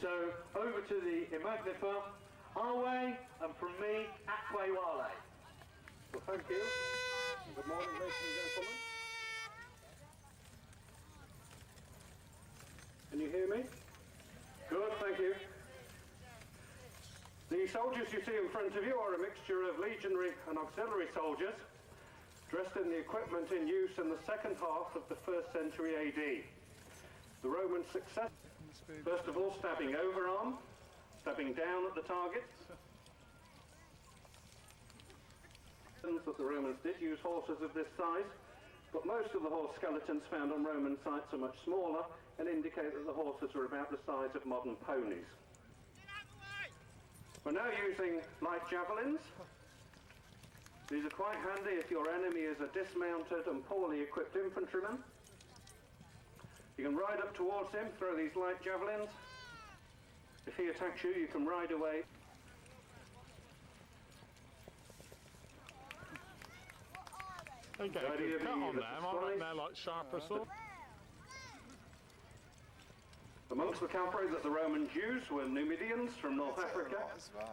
So over to the Imagnifer, our way, and from me, Atque Wale. Well, thank you. Good morning, ladies and gentlemen. Can you hear me? Good, thank you. The soldiers you see in front of you are a mixture of legionary and auxiliary soldiers, dressed in the equipment in use in the second half of the 1st century AD. The Roman success, first of all, stabbing overarm, stabbing down at the target. That the Romans did use horses of this size, but most of the horse skeletons found on Roman sites are much smaller and indicate that the horses were about the size of modern ponies. We're now using light javelins. These are quite handy if your enemy is a dismounted and poorly equipped infantryman. You can ride up towards him, throw these light javelins. If he attacks you, you can ride away. They get a good cut on them, aren't they? Like sharper swords. Amongst the cavalry that the Romans used were Numidians from North Africa,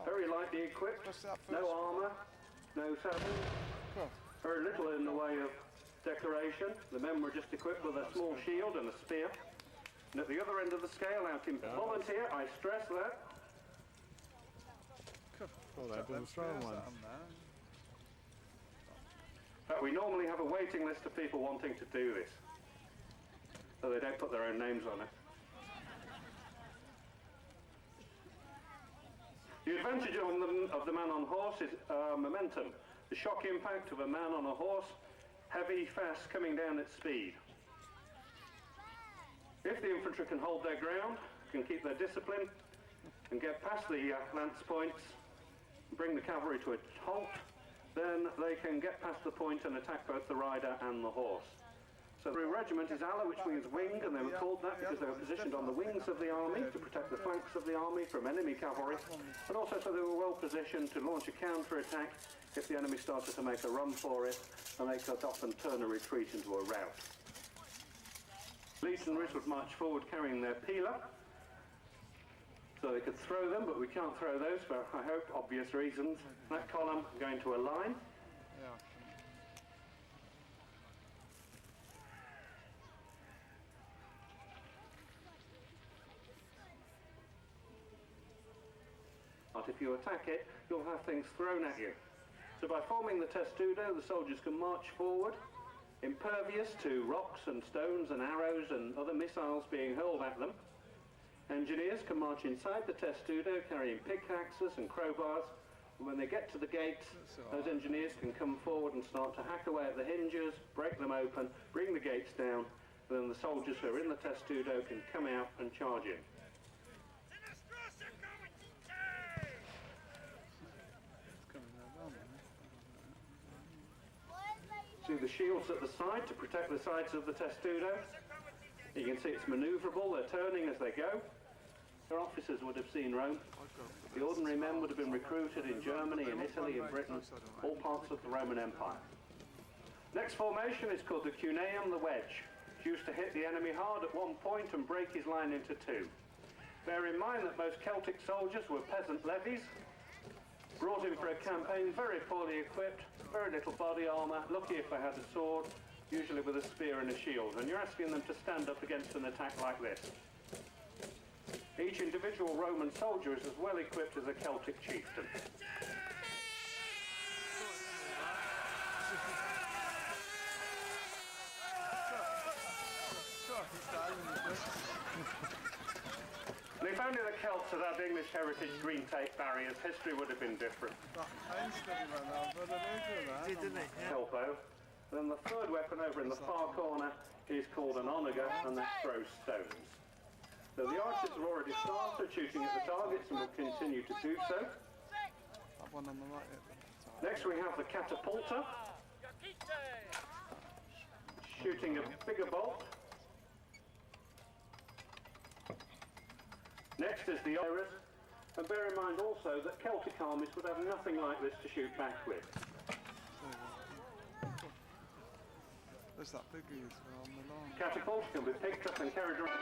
very lightly equipped, no armour, no saddle, very little in the way of decoration. The men were just equipped with a small shield and a spear. And at the other end of the scale, out in volunteer, I stress that. Oh, they're doing strong ones. In fact, we normally have a waiting list of people wanting to do this, so they don't put their own names on it. The advantage of the man on horse is momentum. The shock impact of a man on a horse, heavy, fast, coming down at speed. If the infantry can hold their ground, can keep their discipline, and get past the lance points, and bring the cavalry to a halt, then they can get past the point and attack both the rider and the horse. So the regiment is ala, which means wing, and they were called that because they were positioned on the wings of the army to protect the flanks of the army from enemy cavalry, and also so they were well positioned to launch a counter-attack if the enemy started to make a run for it, and they could often turn a retreat into a rout. Legionaries would march forward carrying their pila, so they could throw them, but we can't throw those for, I hope, obvious reasons. That column going to a line. But if you attack it, you'll have things thrown at you. So by forming the testudo, the soldiers can march forward, impervious to rocks and stones and arrows and other missiles being hurled at them. Engineers can march inside the testudo carrying pickaxes and crowbars, and when they get to the gates, those engineers can come forward and start to hack away at the hinges, break them open, bring the gates down, and then the soldiers who are in the testudo can come out and charge in. See the shields at the side to protect the sides of the testudo. You can see it's manoeuvrable, they're turning as they go. Their officers would have seen Rome. The ordinary men would have been recruited in Germany, in Italy, in Britain, all parts of the Roman Empire. Next formation is called the cuneum, the wedge. It's used to hit the enemy hard at one point and break his line into two. Bear in mind that most Celtic soldiers were peasant levies, brought in for a campaign, very poorly equipped, very little body armour, lucky if they had a sword, usually with a spear and a shield, and you're asking them to stand up against an attack like this. Each individual Roman soldier is as well equipped as a Celtic chieftain. And if only the Celts had had English heritage green tape barriers, history would have been different. Elbow. Then the third weapon over in the far corner is called an onager, and that throws stones. So the archers have already started shooting at the targets and will continue to do so. Next we have the catapulta, shooting a bigger bolt. Next is the iris, and bear in mind also that Celtic armies would have nothing like this to shoot back with. There's that biggie as well on the line. Catapults can be picked up and carried around.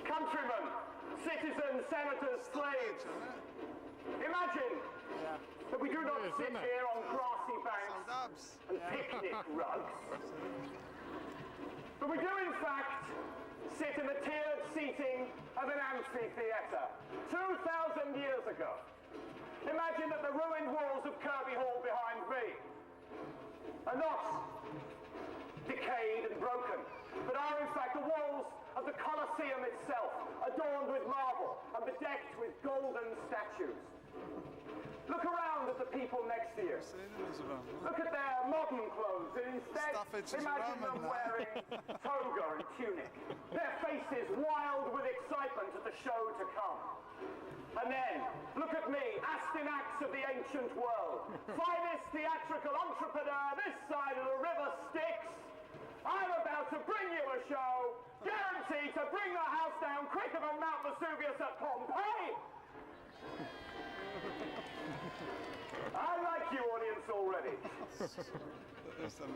Countrymen, citizens, senators, slaves. Imagine that we do not sit here on grassy banks and picnic rugs, but we do in fact sit in the tiered seating of an amphitheatre 2,000 years ago. Imagine that the ruined walls of Kirby Hall behind me are not decayed and broken, but are in fact the walls of the Colosseum itself, adorned with marble and bedecked with golden statues. Look around at the people next to you. Look at their modern clothes, and instead imagine them wearing toga and tunic, their faces wild with excitement at the show to come. And then, look at me, Astinax of the ancient world, finest theatrical entrepreneur this side of the river Styx. I'm about to bring you a show guaranteed to bring the house down quicker than Mount Vesuvius at Pompeii. I like you, audience, already.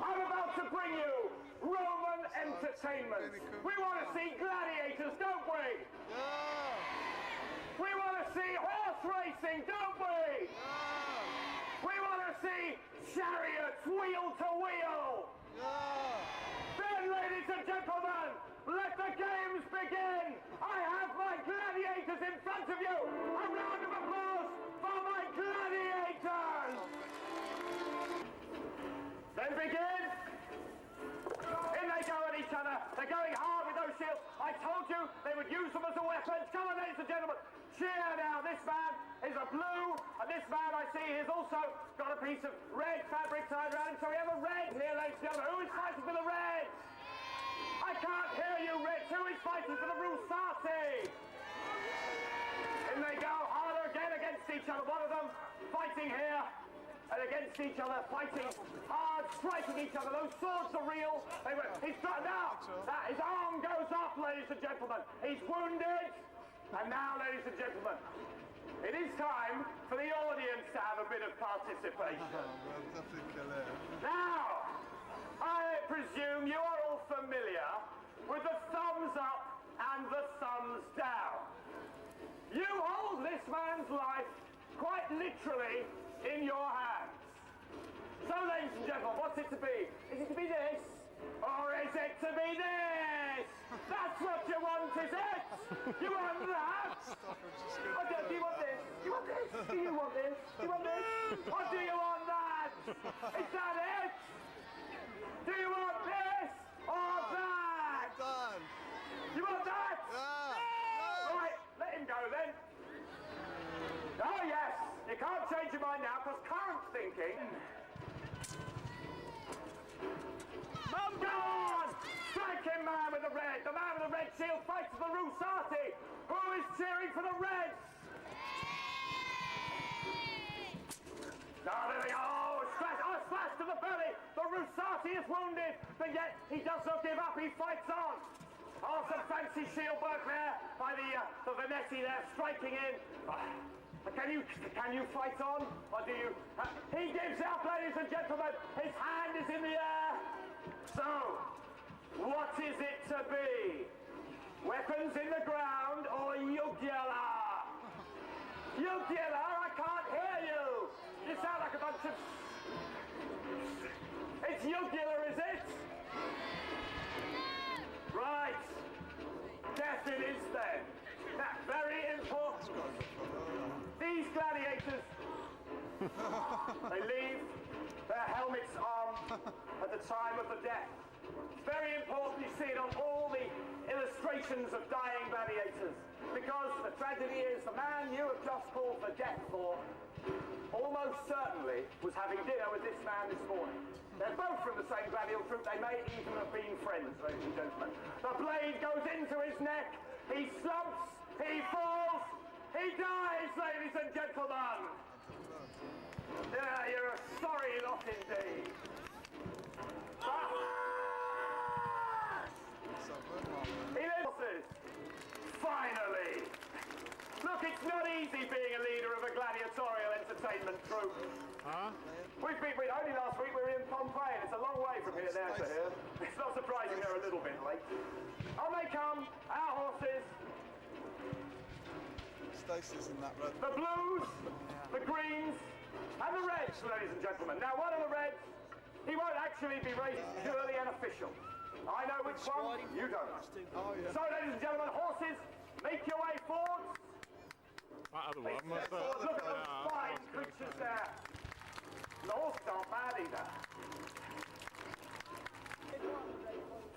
I'm about to bring you Roman entertainment. We want to see gladiators, don't we? Yeah. We want to see horse racing, don't we? Yeah. We want to see chariots wheel to wheel. Yeah. Then, ladies and gentlemen, let the games begin! I have my gladiators in front of you! A round of applause for my gladiators! Then begin! In they go at each other. They're going hard with those shields. I told you they would use them as a weapon. Come on, ladies and gentlemen. Cheer now. This man is a blue, and this man I see has also got a piece of red fabric tied around him. So we have a red here, ladies and gentlemen. Who is fighting for the red? I can't hear you, Rich. Who is fighting for the Rusati? In they go, harder again against each other. One of them fighting here and against each other, fighting hard, striking each other. Those swords are real. He's now. His arm goes up, ladies and gentlemen. He's wounded. And now, ladies and gentlemen, it is time for the audience to have a bit of participation. Now, I presume you are all familiar with the thumbs up and the thumbs down. You hold this man's life quite literally in your hands. So, ladies and gentlemen, what's it to be? Is it to be this? Or is it to be this? That's what you want, is it? You want that? Oh, do you want this? Do you want this? Do you want this? Do you want this? Or do you want that? Is that it? Do you want this or that? Done. You want that? Yeah. Right, let him go then. Oh yes, you can't change your mind now because current thinking. Go on! Strike him, man with the red. The man with the red shield fights for the Rusati. Who is cheering for the Reds? Oh, there we go. Oh, slash to the belly. The Rusati is wounded, but yet he does not give up. He fights on. Oh, some fancy shield work there by the Venetti there, striking in. Can you fight on, or do you? He gives up, ladies and gentlemen. His hand is in the air. So, what is it to be? Weapons in the ground or jugular? Jugular, I can't hear you. You sound like a bunch of... It's jugular, is it? Right. Death it is then. That's very important. They leave their helmets on at the time of the death. It's very important you see it on all the illustrations of dying gladiators, because the tragedy is the man you have just called for death for almost certainly was having dinner with this man this morning. They're both from the same gladiator troop. They may even have been friends, ladies and gentlemen. The blade goes into his neck. He slumps. He falls. He dies, ladies and gentlemen. Yeah, you're a sorry lot indeed. He lives. Finally. Look, it's not easy being a leader of a gladiatorial entertainment troupe. Huh? Only last week we were in Pompeii, and it's a long way from here there to here. It's not surprising they're a little bit late. On they come, our horses. Stacy's in that red. The blues, the greens, and the reds, ladies and gentlemen. Now, one of the reds, he won't actually be raced, purely an official. I know which one, you don't. Oh, yeah. So, ladies and gentlemen, horses, make your way forward. That other one, was that? Look at those fine creatures there. The horses aren't bad either.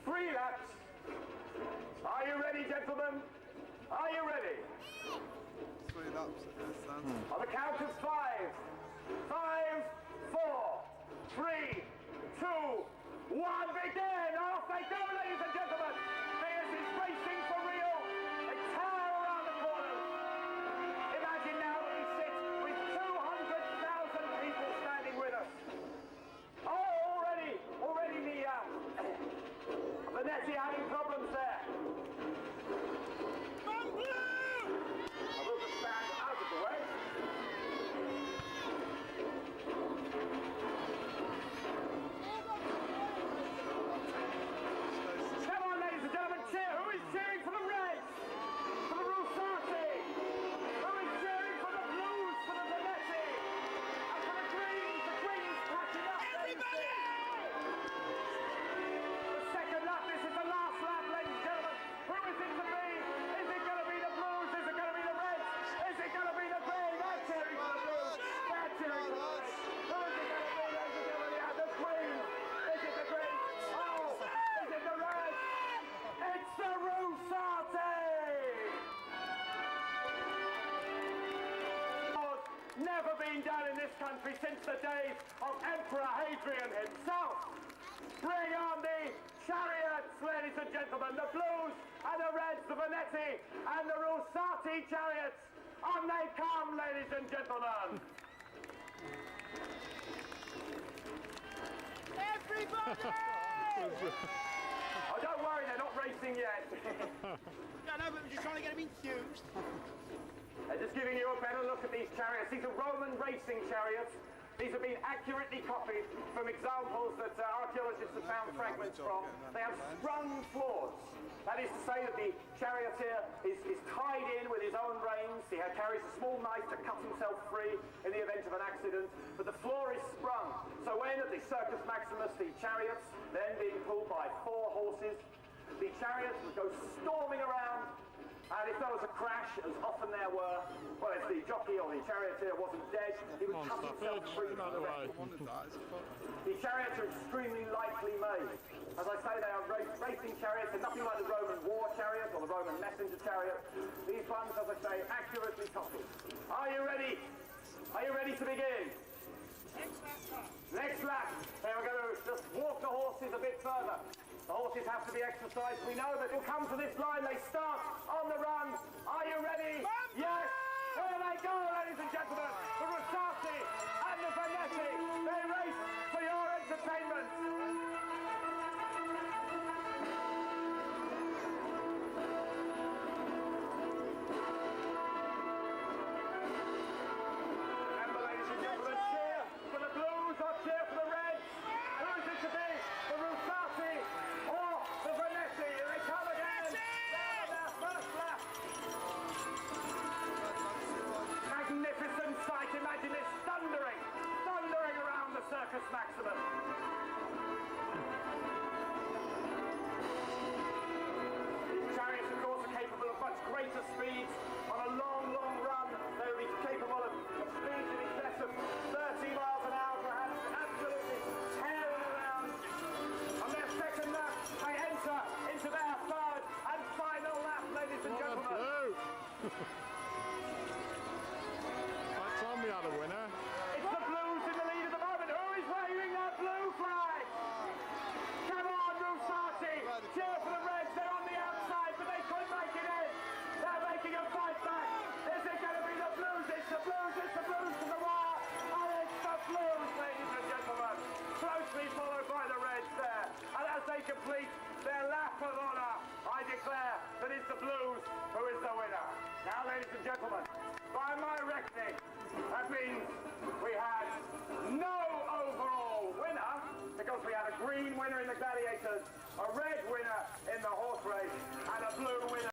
3 laps. Are you ready, gentlemen? Are you ready? 3 laps at this then. On the count of 5. 5, 4, 3, 2, 1. Begin! Off they go, ladies and gentlemen. This is racing for real. They tear around the corners. Imagine now that we sit with 200,000 people standing with us. Oh, already the Nettie having problems there. I will just stand out of the way. Come on, ladies and gentlemen, cheer. Who is cheering for the Reds? For the Rusati? Who is cheering for the Blues? For the Venetti? And for the Greens? The Greens catching up. Everybody! The second lap. This is the last lap, ladies and gentlemen. Who is it to be? Is it going to be the Blues? Is it going to be the Reds? Is it going to be the Greens? They're cheering for the Blues. They're cheering for the Reds. Who is it going to be, ladies and gentlemen? Yeah, the Greens. Is it the Greens? Oh, is it the Reds? It's the Rusati! Never been done in this country since the days of Emperor Hadrian himself. Bring on the Chariots, ladies and gentlemen, the Blues and the Reds, the Venetti and the Rusati Chariots. On they come, ladies and gentlemen. Everybody! Oh, don't worry, they're not racing yet. No, but we're just trying to get them enthused. Just giving you a better look at these chariots. These are Roman racing chariots. These have been accurately copied from examples that archaeologists have found fragments from. They have sprung floors. That is to say that the charioteer is tied in with his own reins. He carries a small knife to cut himself free in the event of an accident. But the floor is sprung. So when at the Circus Maximus, the chariots, then being pulled by 4 horses, the chariots would go storming around. And if there was a crash, as often there were, well, if the jockey or the charioteer wasn't dead, he would cut himself free from the wreck. The chariots are extremely lightly made. As I say, they are racing chariots. They're nothing like the Roman war chariot or the Roman messenger chariot. These ones, as I say, accurately copied. Are you ready? Are you ready to begin? Next lap. Okay, we're going to just walk the horses a bit further. The horses have to be exercised. We know that they'll come to this line. They start on the run. Are you ready? Yes. Here they go, ladies and gentlemen. The Rusati and the Venetti. They race for your entertainment. Remember, ladies and gentlemen, cheer for the Blues or cheer for the Reds. Who is it to be? The Rusati or the Venetti? Here they come again. They're their first lap. Magnificent sight. Imagine this thundering around the Circus Maximus. the winner. It's the Blues in the lead at the moment. Who is waving that blue flag? Come on, Rusati. Cheer for the Reds. They're on the outside, but they couldn't make it in. They're making a fight back. Is it going to be the Blues? It's the Blues. It's the Blues to the wire. And it's the Blues, ladies and gentlemen. Closely followed by the Reds there. And as they complete their lap of honour, I declare that it's the Blues who is the winner. Now, ladies and gentlemen, by my reckoning, that means we had no overall winner, because we had a green winner in the Gladiators, a red winner in the horse.